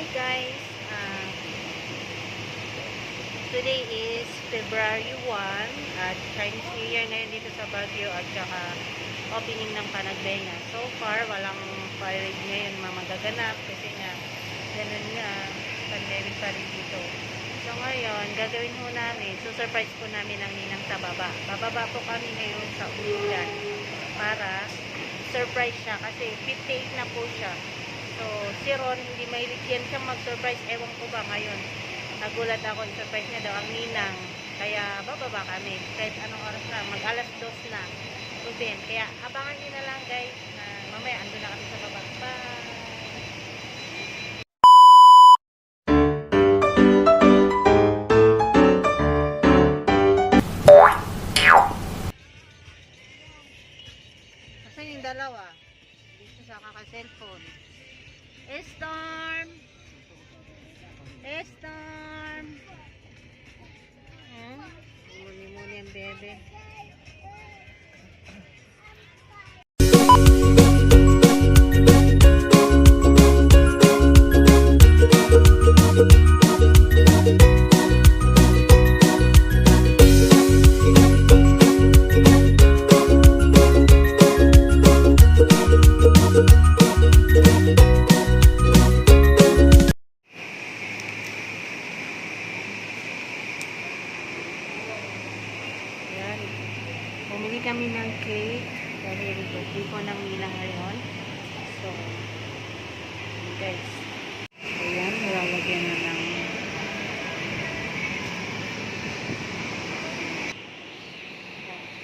Hi guys, today is February 1 at Chinese New Year ngayon dito sa Baguio at saka opening ng Panagbenga. So far, walang parade ngayon magaganap kasi nga ganun nga, pandemic pa rin dito. So ngayon, gagawin ho namin, surprise po namin ang ninang sa baba. Bababa po kami ngayon sa uligan para surprise siya kasi 58 na po siya. So, si Ron, hindi mahilig yan siyang mag-surprise. Ewan ko ba ngayon. Nagulat ako, i-surprise niya daw ang ninang. Kaya, bababa kami. Kahit anong oras na. Mag-alas 2 na. Ruben. Kaya, abangan niyo na lang, guys. Na mamaya, ando na kami sa baba. Bye! Asan yung dalawa? Dito sa kaka-cellphone. Storm! Storm! Muni-muni ang bebe. Bumili kami ng cake dahil birthday ko ng ninang ngayon. So, guys. Ayan, nilalagyan na ng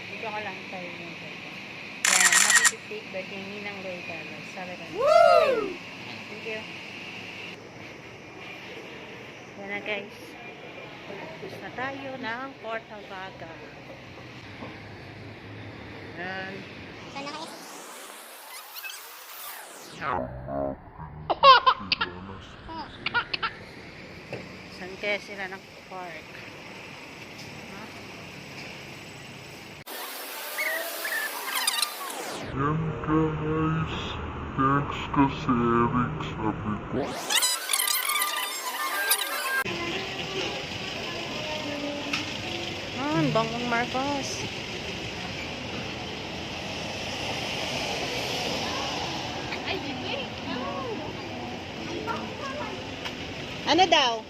dito ka lang tayo ng ayan, happy 58th birthday ninang Loida. Sabi ka. Woo! Thank you. Yan na guys. Tapos na tayo ng Port Alvaga. Yan. Saan kaya sila ng park? Yan guys, thanks kasi Eric sabi ko. Ang bangong Marcos. Ano daw?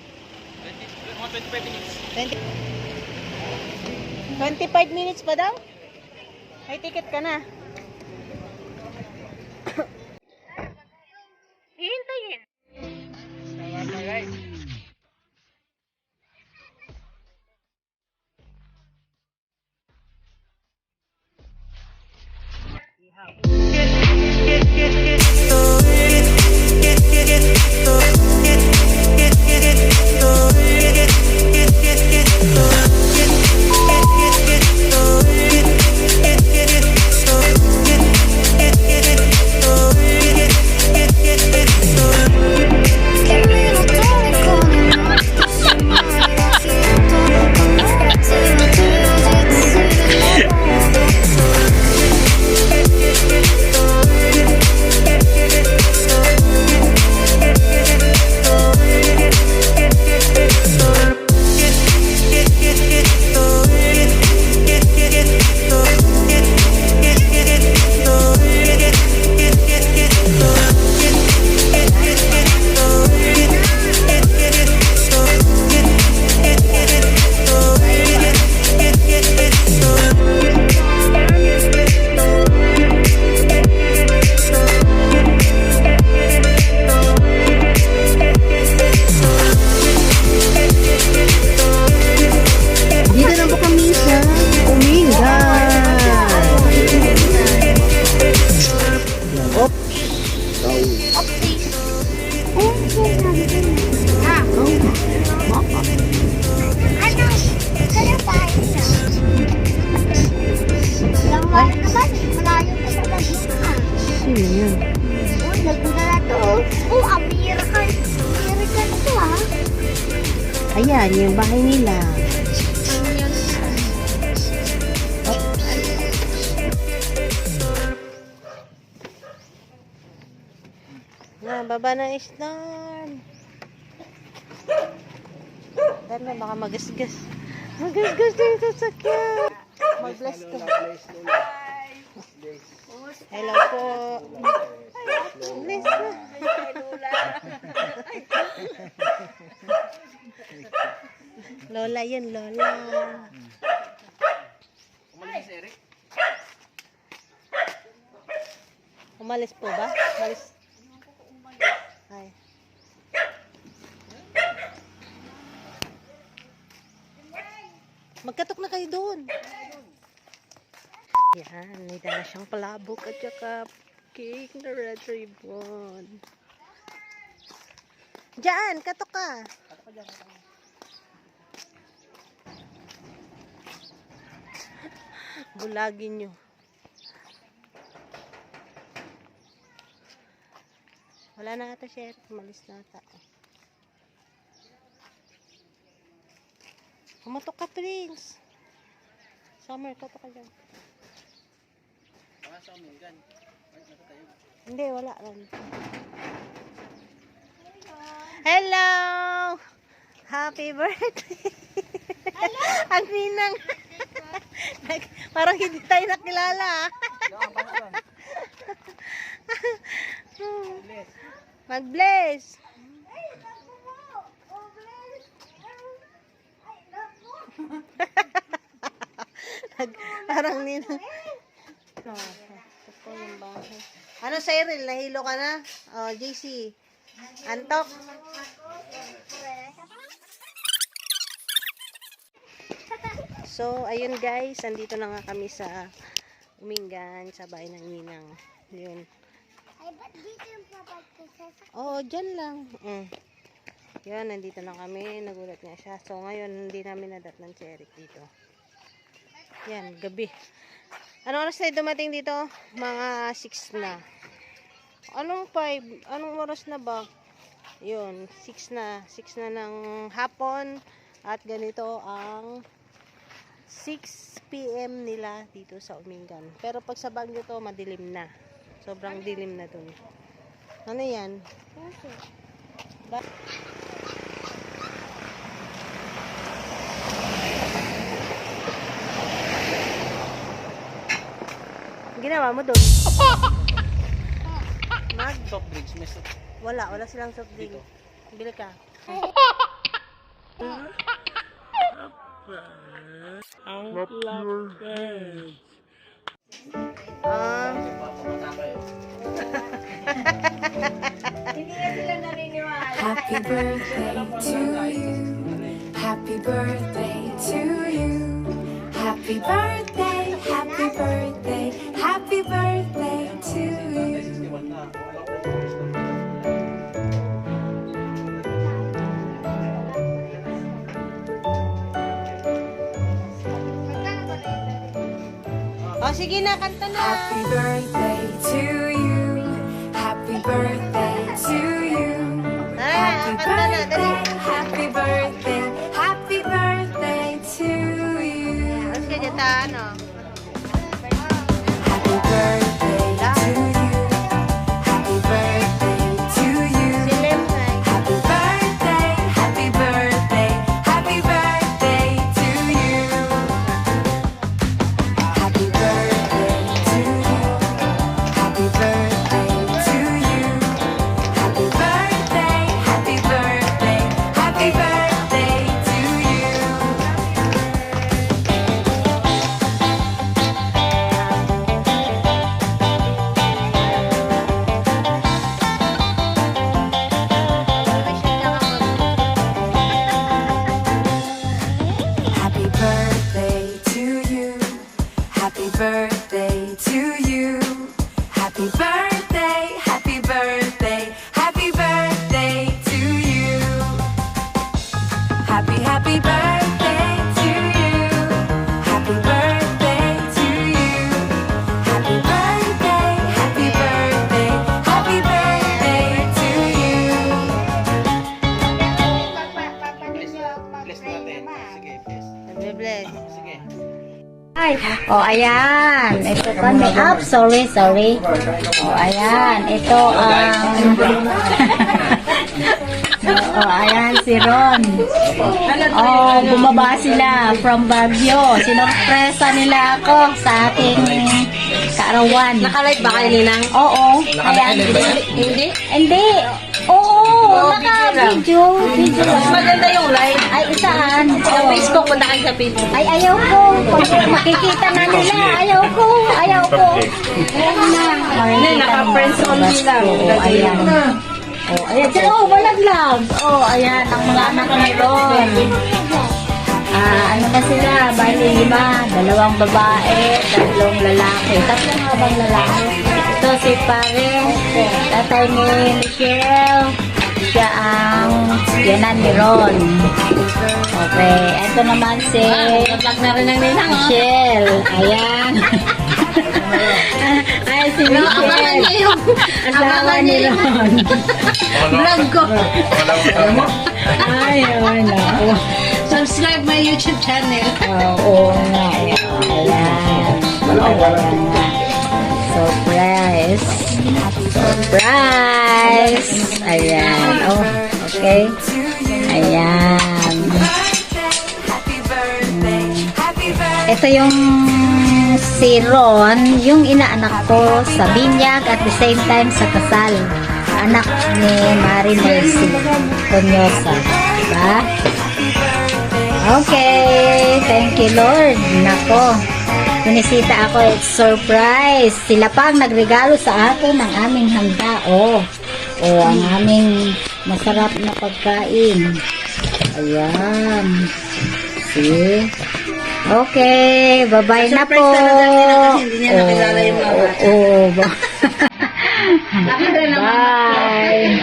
25 minutes. 25 minutes pa daw? May ticket ka na. Hihintayin. Salamat na guys. Sino yun? Uy, nagpunta na to. Oh, American. American to ah. Ayan, yung bahay nila. Na, baba na Storm. Pero baka magasgas. Magasgas na yung sasakyan. Mag-bless ka. Hello po. Bless na. Lola yun, Lola. Umalis si Eric. Umalis po ba? Umalis. Ay. Magkatok na kayo doon. Yan, may dala siyang palabok at saka cake na red ribbon. Diyan, katok ka. Bulagin nyo. Wala na ata siya. Umalis na ata. Kumatok ka, Prince. Summer, katok ka dyan. Baka sa amin, gan. Hindi, wala lang. Hello! Happy birthday! Hello! Ang ninang. Parang hindi tayo nakilala. Mag-bless. Parang ninang. Ito po yung bahay. Ano, Cyril? Nahilo ka na? Oh, JC. Antok? So, ayun guys. Andito na nga kami sa Umingan, sa bahay ng Ninang. Yun. Ay, ba't dito yung papagkasas? Oo, dyan lang. Yun, nandito na kami. Nagulat nga siya. So, ngayon, hindi namin nadatnan si Eric dito. Yan, gabi. Anong oras na dumating dito? Mga 6 na. Anong 5? Anong oras na ba? Yun, 6 na. 6 na ng hapon. At ganito ang 6 PM nila dito sa Umingan. Pero pag sa Baguio to, madilim na. Sobrang dilim na dun. Ano yan? Puso. Ginawa mo doon? Soft drinks, may soft. Wala silang soft drink. Bili ka. Clap your hands. Happy birthday to you. Happy birthday to you. Happy birthday, happy birthday, happy birthday to you. Oh, sige na, kanta na. Happy birthday to you. Happy birthday to you. Happy kanta na, dali. birthday, happy birthday, happy birthday to you. Tapos ka dyan ta, ano? Happy birthday to you. Happy birthday to you. Si Lemay. Happy birthday, happy birthday, happy birthday to you. Happy birthday to you. Happy birthday to you. Happy birthday, happy birthday, happy birthday to you. Happy birthday to you. Happy birthday to you. Happy birthday, happy birthday, happy birthday to you. Happy birthday to you. Happy birthday to you. Happy birthday, happy birthday, happy birthday to you. Bless natin. Sige, bless. Nagbe-bless. Sige. Ay, oh ayan, ito pa may up, sorry. Oh ayan, ito ang Ayan si Ron. Oh, bumaba sila from Baguio. Sinorpresa nila ako sa aking kaarawan. Nakalive ba kayo, Ninang? Oo. Ayan. Hindi? Hindi. Oo, naka-video. Video lang. Maganda yung live. Ay, saan? Sa Facebook, punta kayo sa Facebook. Ay, ayaw ko. Pag makikita na nila, ayaw ko. Ayaw ko. Ayan na. Hindi, naka-friends only lang. Oo, ayan. Oh, ayan. Oh, malaglag. Oh, ayan. Ang mga anak ni Ron. Ano na sila? Bali 5. 2 babae, 3 lalaki. 3 nga bang lalaki? Ito si Pare, tatay ni Michelle. Siya ang yanan ni Ron. Okay. Ito naman si Nag-vlog na rin ang Ninang, oh. Michelle. Ayan. Ay, si Michelle. Asawa ni Ron. Vlog ko. Ay, wala. Subscribe my YouTube channel. Oo nga. Ayan. Ayan nga. Surprise. Surprise. Ayan. Oh, okay. Ayan. Happy birthday, happy birthday. Ito yung si Ron, yung inaanak ko sa binyag at the same time sa kasal. Anak ni Mary Mercy Conyosa. Diba? Okay. Thank you, Lord. Nako. Pinisita ako. It's surprise. Sila pa ang nagregalo sa akin ng aming handa. Oh, ang aming masarap na pagkain. Ayan. See? Okay, bye-bye na po. Hindi niya nakilala yung mga bata. Bye.